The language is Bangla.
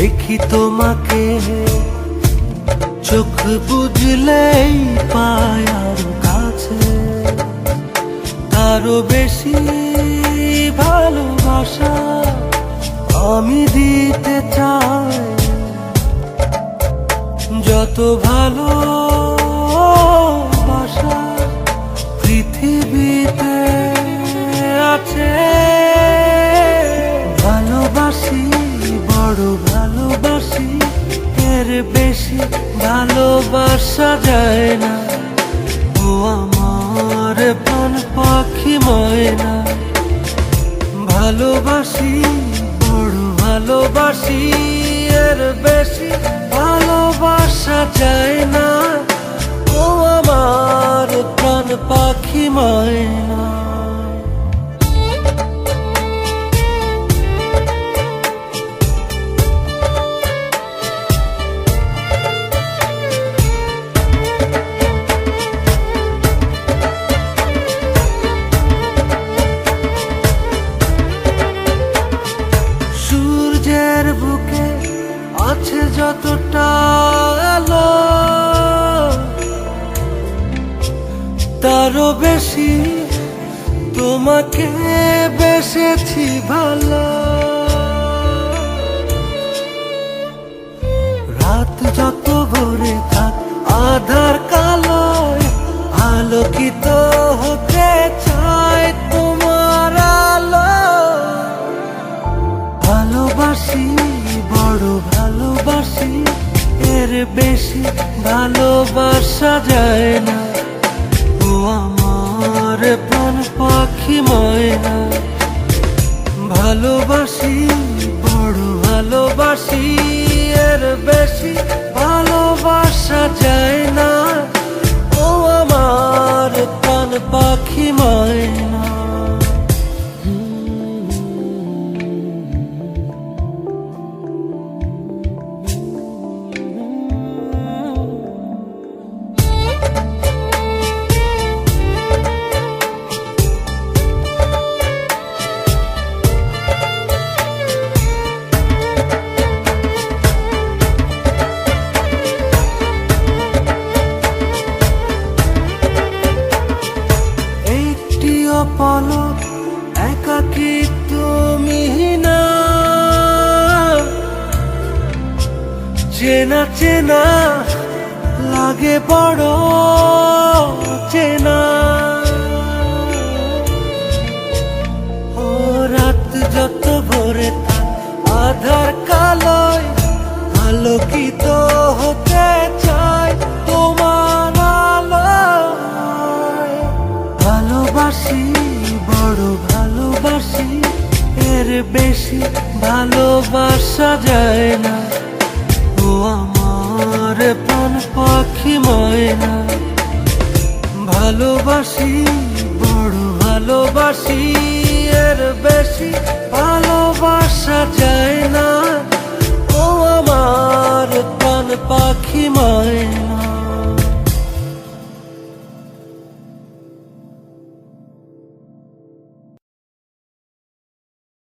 দেখি তোমাকে চোখ বুঝলেই পায় আরো কাছে, আরো বেশি ভালোবাসা আমি দিতে চাই। যত ভালোবাসা পৃথিবীতে আছে, ভালোবাসি বড় ভালোবাসি, এর বেশি ভালোবাসা যায় না। ও আমার প্রাণ পাখি ময়না, ভালোবাসি বড় ভালোবাসি, এর বেশি ভালোবাসা যায় না। ও আমার প্রাণ পাখি ময়না। সূর্যের বুকে আছে যতটা আলো, তারও বেশি তোমাকে বেসেছি ভালো। রাত যত ভরে থাক আধার কালোয়, আলোকিত হতে চায় তোমার আলো। ভালোবাসি বড় ভালোবাসি, এর বেশি ভালোবাসা যায় না। ও আমার প্রাণ পাখি ময়না, ভালোবাসি বড় ভালোবাসি, এর বেশি ভালোবাসা যায় না। ও আমার প্রাণ পাখি ময়না। পলক একাকী তুমি না, চেনা চেনা লাগে বড় চেনা। ও রাত যত ভরে থাক আধার কালোয়, আলোকিত হতে চায় তোমার আলোয়। ভালোবাসি বড় ভালোবাসি, এর বেশি ভালোবাসা যায় না। ও আমার প্রাণ পাখি ময়না, ভালোবাসি বড় ভালোবাসি, এর বেশি ভালোবাসা যায় না। ও আমার প্রাণ পাখি ময়না।